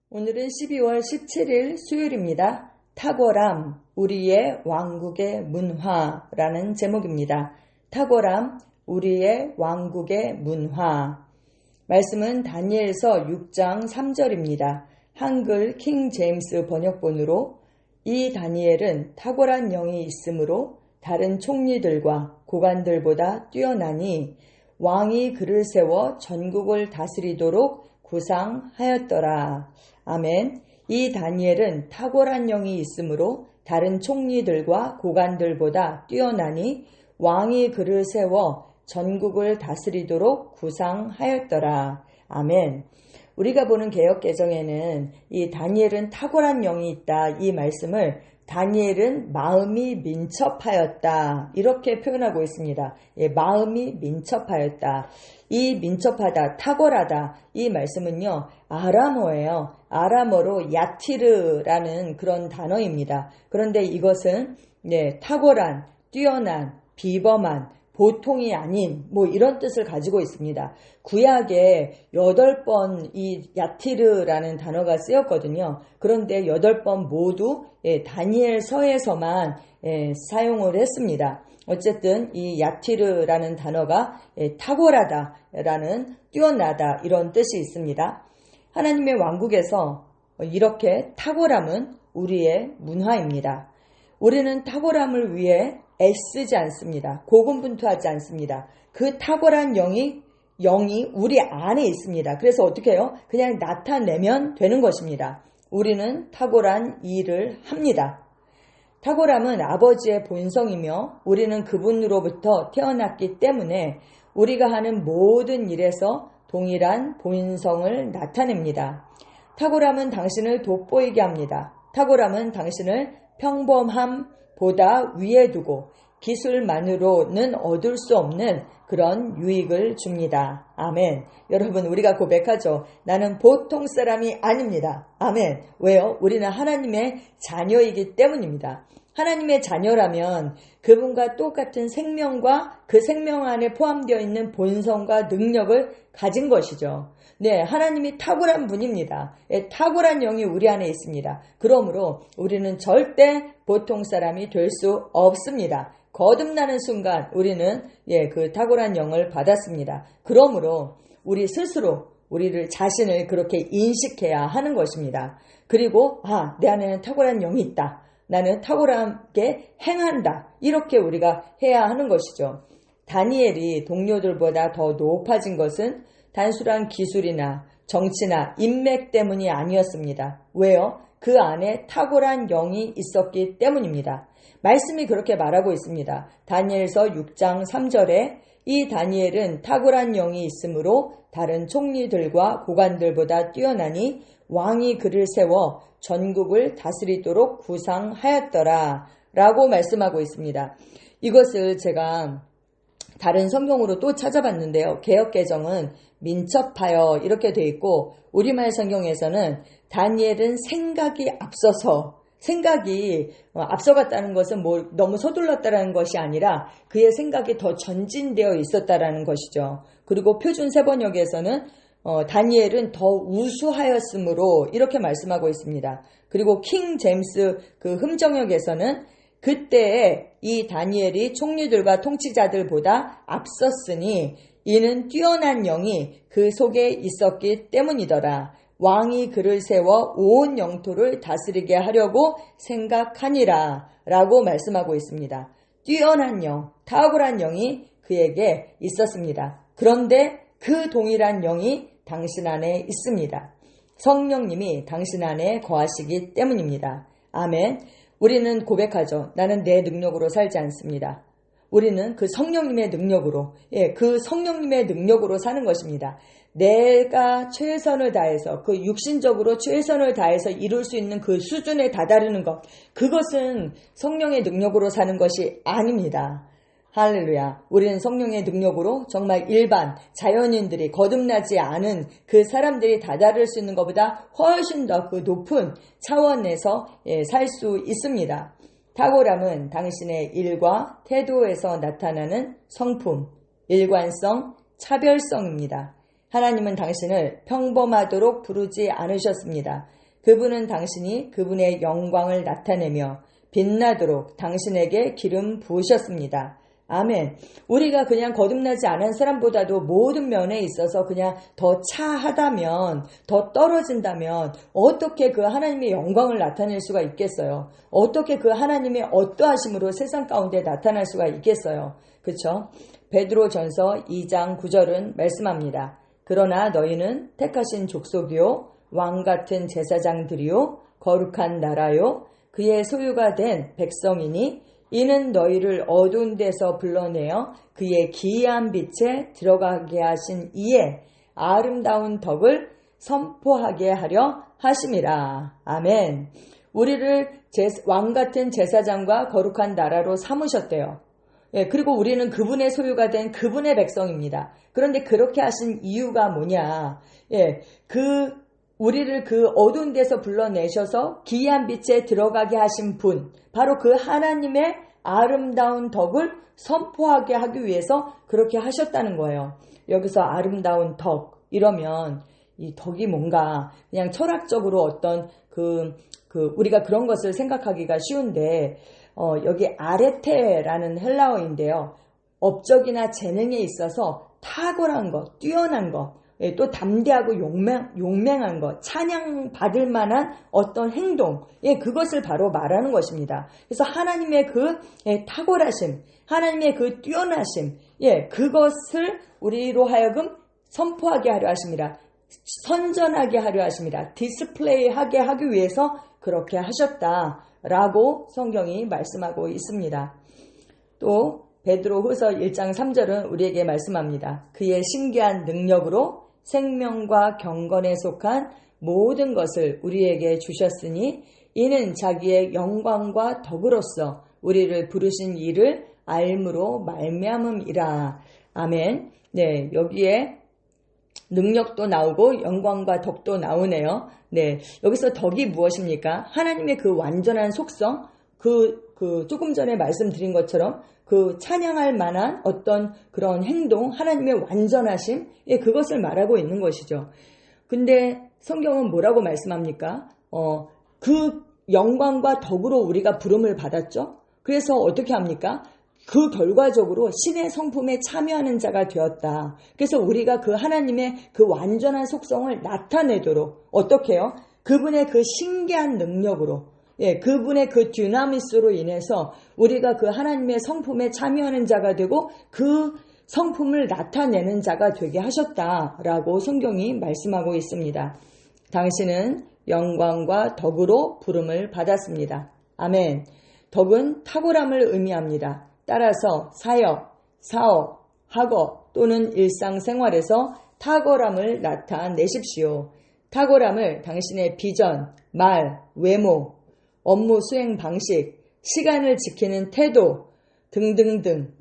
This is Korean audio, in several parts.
오늘은 12월 17일 수요일입니다. 탁월함, 우리의 왕국의 문화라는 제목입니다. 탁월함, 우리의 왕국의 문화. 말씀은 다니엘서 6장 3절입니다. 한글 킹 제임스 번역본으로 이 다니엘은 탁월한 영이 있으므로 다른 총리들과 고관들보다 뛰어나니 왕이 그를 세워 전국을 다스리도록 구상하였더라. 아멘. 이 다니엘은 탁월한 영이 있으므로 다른 총리들과 고관들보다 뛰어나니 왕이 그를 세워 전국을 다스리도록 구상하였더라. 아멘. 우리가 보는 개역개정에는 이 다니엘은 탁월한 영이 있다, 이 말씀을 다니엘은 마음이 민첩하였다, 이렇게 표현하고 있습니다. 마음이 민첩하였다. 이 민첩하다, 탁월하다, 이 말씀은요, 아람어예요. 아람어로 야티르라는 그런 단어입니다. 그런데 이것은 탁월한, 뛰어난, 비범한, 보통이 아닌 이런 뜻을 가지고 있습니다. 구약에 8번 이 야티르라는 단어가 쓰였거든요. 그런데 8번 모두 다니엘서에서만 사용을 했습니다. 어쨌든 이 야티르라는 단어가 탁월하다라는 뛰어나다 이런 뜻이 있습니다. 하나님의 왕국에서 이렇게 탁월함은 우리의 문화입니다. 우리는 탁월함을 위해 애쓰지 않습니다. 고군분투하지 않습니다. 그 탁월한 영이 우리 안에 있습니다. 그래서 어떻게 해요? 그냥 나타내면 되는 것입니다. 우리는 탁월한 일을 합니다. 탁월함은 아버지의 본성이며 우리는 그분으로부터 태어났기 때문에 우리가 하는 모든 일에서 동일한 본성을 나타냅니다. 탁월함은 당신을 돋보이게 합니다. 탁월함은 당신을 평범함보다 위에 두고 기술만으로는 얻을 수 없는 그런 유익을 줍니다. 아멘. 여러분, 우리가 고백하죠. 나는 보통 사람이 아닙니다. 아멘. 왜요? 우리는 하나님의 자녀이기 때문입니다. 하나님의 자녀라면 그분과 똑같은 생명과 그 생명 안에 포함되어 있는 본성과 능력을 가진 것이죠. 하나님이 탁월한 분입니다. 탁월한 영이 우리 안에 있습니다. 그러므로 우리는 절대 보통 사람이 될 수 없습니다. 거듭나는 순간 우리는 그 탁월한 영을 받았습니다. 그러므로 우리 스스로 우리를 자신을 그렇게 인식해야 하는 것입니다. 그리고 내 안에는 탁월한 영이 있다. 나는 탁월하게 행한다. 이렇게 우리가 해야 하는 것이죠. 다니엘이 동료들보다 더 높아진 것은 단순한 기술이나 정치나 인맥 때문이 아니었습니다. 왜요? 그 안에 탁월한 영이 있었기 때문입니다. 말씀이 그렇게 말하고 있습니다. 다니엘서 6장 3절에 이 다니엘은 탁월한 영이 있으므로 다른 총리들과 고관들보다 뛰어나니 왕이 그를 세워 전국을 다스리도록 구상하였더라 라고 말씀하고 있습니다. 이것을 제가 다른 성경으로 또 찾아봤는데요. 개역개정은 민첩하여 이렇게 돼 있고 우리말 성경에서는 다니엘은 생각이 앞서갔다는 것은 너무 서둘렀다는 것이 아니라 그의 생각이 더 전진되어 있었다라는 것이죠. 그리고 표준 세번역에서는 다니엘은 더 우수하였으므로 이렇게 말씀하고 있습니다. 그리고 킹 제임스 그 흠정역에서는 그때에 이 다니엘이 총리들과 통치자들보다 앞섰으니 이는 뛰어난 영이 그 속에 있었기 때문이더라. 왕이 그를 세워 온 영토를 다스리게 하려고 생각하니라 라고 말씀하고 있습니다. 뛰어난 영, 탁월한 영이 그에게 있었습니다. 그런데 그 동일한 영이 당신 안에 있습니다. 성령님이 당신 안에 거하시기 때문입니다. 아멘. 우리는 고백하죠. 나는 내 능력으로 살지 않습니다. 우리는 그 성령님의 능력으로, 그 성령님의 능력으로 사는 것입니다. 내가 최선을 다해서, 그 육신적으로 최선을 다해서 이룰 수 있는 그 수준에 다다르는 것, 그것은 성령의 능력으로 사는 것이 아닙니다. 할렐루야. 우리는 성령의 능력으로 정말 일반 자연인들이 거듭나지 않은 그 사람들이 다다를 수 있는 것보다 훨씬 더 그 높은 차원에서 살 수 있습니다. 탁월함은 당신의 일과 태도에서 나타나는 성품, 일관성, 차별성입니다. 하나님은 당신을 평범하도록 부르지 않으셨습니다. 그분은 당신이 그분의 영광을 나타내며 빛나도록 당신에게 기름 부으셨습니다. 아멘. 우리가 그냥 거듭나지 않은 사람보다도 모든 면에 있어서 그냥 더 차하다면, 더 떨어진다면 어떻게 그 하나님의 영광을 나타낼 수가 있겠어요? 어떻게 그 하나님의 어떠하심으로 세상 가운데 나타날 수가 있겠어요? 그렇죠? 베드로전서 2장 9절은 말씀합니다. 그러나 너희는 택하신 족속이요 왕같은 제사장들이요 거룩한 나라요 그의 소유가 된 백성이니 이는 너희를 어두운 데서 불러내어 그의 기이한 빛에 들어가게 하신 이의 아름다운 덕을 선포하게 하려 하심이라. 아멘. 우리를 왕같은 제사장과 거룩한 나라로 삼으셨대요. 예, 그리고 우리는 그분의 소유가 된 그분의 백성입니다. 그런데 그렇게 하신 이유가 뭐냐? 예, 우리를 그 어두운 데서 불러내셔서 기이한 빛에 들어가게 하신 분, 바로 그 하나님의 아름다운 덕을 선포하게 하기 위해서 그렇게 하셨다는 거예요. 여기서 아름다운 덕, 이러면 이 덕이 뭔가 그냥 철학적으로 어떤 우리가 그런 것을 생각하기가 쉬운데, 여기 아레테라는 헬라어인데요. 업적이나 재능에 있어서 탁월한 것, 뛰어난 것, 또 담대하고 용맹한 것, 찬양받을 만한 어떤 행동, 그것을 바로 말하는 것입니다. 그래서 하나님의 그 탁월하심, 하나님의 그 뛰어나심, 그것을 우리로 하여금 선포하게 하려 하십니다. 선전하게 하려 하십니다. 디스플레이하게 하기 위해서 그렇게 하셨다라고 성경이 말씀하고 있습니다. 또 베드로후서 1장 3절은 우리에게 말씀합니다. 그의 신기한 능력으로 생명과 경건에 속한 모든 것을 우리에게 주셨으니 이는 자기의 영광과 덕으로서 우리를 부르신 이를 알므로 말미암음이라. 아멘. 네, 여기에 능력도 나오고 영광과 덕도 나오네요. 네, 여기서 덕이 무엇입니까? 하나님의 그 완전한 속성, 조금 전에 말씀드린 것처럼 그 찬양할 만한 어떤 그런 행동, 하나님의 완전하심, 그것을 말하고 있는 것이죠. 근데 성경은 뭐라고 말씀합니까? 그 영광과 덕으로 우리가 부름을 받았죠. 그래서 어떻게 합니까? 그 결과적으로 신의 성품에 참여하는 자가 되었다. 그래서 우리가 그 하나님의 그 완전한 속성을 나타내도록 어떻게 해요? 그분의 그 신기한 능력으로, 그분의 그 듀나미스로 인해서 우리가 그 하나님의 성품에 참여하는 자가 되고 그 성품을 나타내는 자가 되게 하셨다라고 성경이 말씀하고 있습니다. 당신은 영광과 덕으로 부름을 받았습니다. 아멘. 덕은 탁월함을 의미합니다. 따라서 사역, 사업, 학업 또는 일상생활에서 탁월함을 나타내십시오. 탁월함을 당신의 비전, 말, 외모, 업무 수행 방식, 시간을 지키는 태도 등등등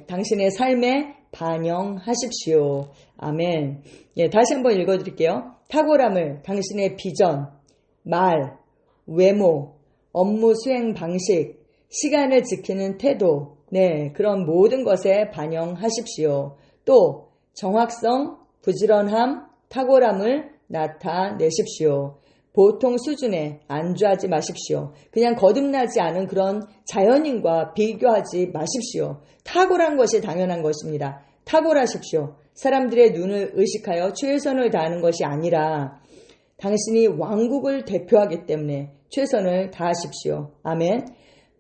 당신의 삶에 반영하십시오. 아멘. 다시 한번 읽어드릴게요. 탁월함을 당신의 비전, 말, 외모, 업무 수행 방식, 시간을 지키는 태도, 그런 모든 것에 반영하십시오. 또 정확성, 부지런함, 탁월함을 나타내십시오. 보통 수준에 안주하지 마십시오. 그냥 거듭나지 않은 그런 자연인과 비교하지 마십시오. 탁월한 것이 당연한 것입니다. 탁월하십시오. 사람들의 눈을 의식하여 최선을 다하는 것이 아니라 당신이 왕국을 대표하기 때문에 최선을 다하십시오. 아멘.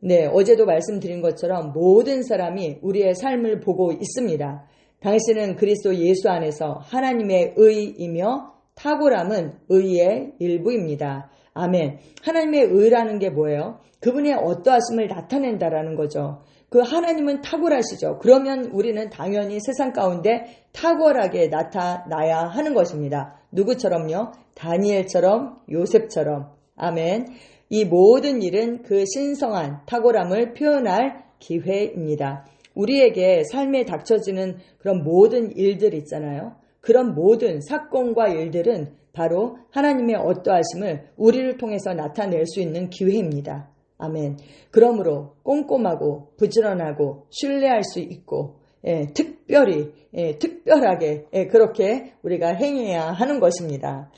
네, 어제도 말씀드린 것처럼 모든 사람이 우리의 삶을 보고 있습니다. 당신은 그리스도 예수 안에서 하나님의 의이며 탁월함은 의의 일부입니다. 아멘. 하나님의 의라는 게 뭐예요? 그분의 어떠하심을 나타낸다라는 거죠. 그 하나님은 탁월하시죠. 그러면 우리는 당연히 세상 가운데 탁월하게 나타나야 하는 것입니다. 누구처럼요? 다니엘처럼, 요셉처럼. 아멘. 이 모든 일은 그 신성한 탁월함을 표현할 기회입니다. 우리에게 삶에 닥쳐지는 그런 모든 일들 있잖아요. 그런 모든 사건과 일들은 바로 하나님의 어떠하심을 우리를 통해서 나타낼 수 있는 기회입니다. 아멘. 그러므로 꼼꼼하고 부지런하고 신뢰할 수 있고 특별히, 특별하게 그렇게 우리가 행해야 하는 것입니다.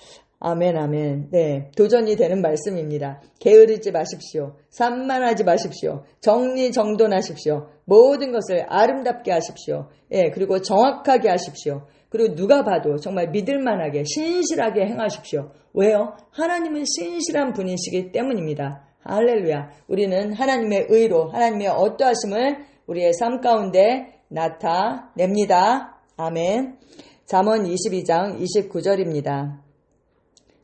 아멘, 아멘. 네, 도전이 되는 말씀입니다. 게으르지 마십시오. 산만하지 마십시오. 정리정돈하십시오. 모든 것을 아름답게 하십시오. 그리고 정확하게 하십시오. 그리고 누가 봐도 정말 믿을만하게 신실하게 행하십시오. 왜요? 하나님은 신실한 분이시기 때문입니다. 할렐루야. 우리는 하나님의 의로 하나님의 어떠하심을 우리의 삶 가운데 나타냅니다. 아멘. 잠언 22장 29절입니다.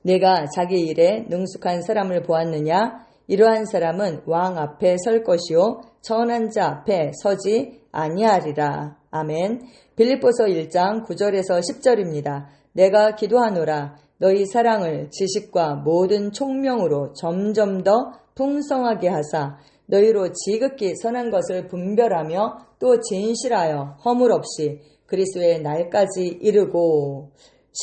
내가 자기 일에 능숙한 사람을 보았느냐? 이러한 사람은 왕 앞에 설 것이요 천한 자 앞에 서지 아니하리라. 아멘. 빌립보서 1장 9절에서 10절입니다. 내가 기도하노라. 너희 사랑을 지식과 모든 총명으로 점점 더 풍성하게 하사 너희로 지극히 선한 것을 분별하며 또 진실하여 허물 없이 그리스도의 날까지 이르고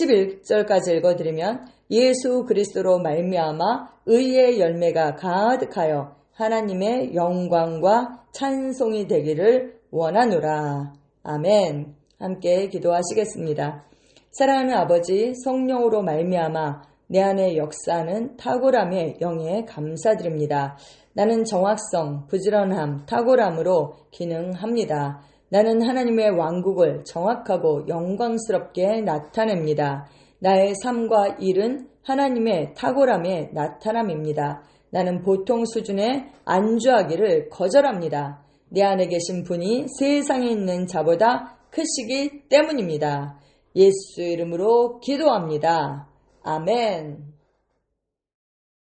11절까지 읽어드리면 예수 그리스도로 말미암아 의의 열매가 가득하여 하나님의 영광과 찬송이 되기를 원하노라. 아멘. 함께 기도하시겠습니다. 사랑하는 아버지, 성령으로 말미암아 내 안의 역사는 탁월함의 영에 감사드립니다. 나는 정확성, 부지런함, 탁월함으로 기능합니다. 나는 하나님의 왕국을 정확하고 영광스럽게 나타냅니다. 나의 삶과 일은 하나님의 탁월함의 나타남입니다. 나는 보통 수준에 안주하기를 거절합니다. 내 안에 계신 분이 세상에 있는 자보다 크시기 때문입니다. 예수 이름으로 기도합니다. 아멘.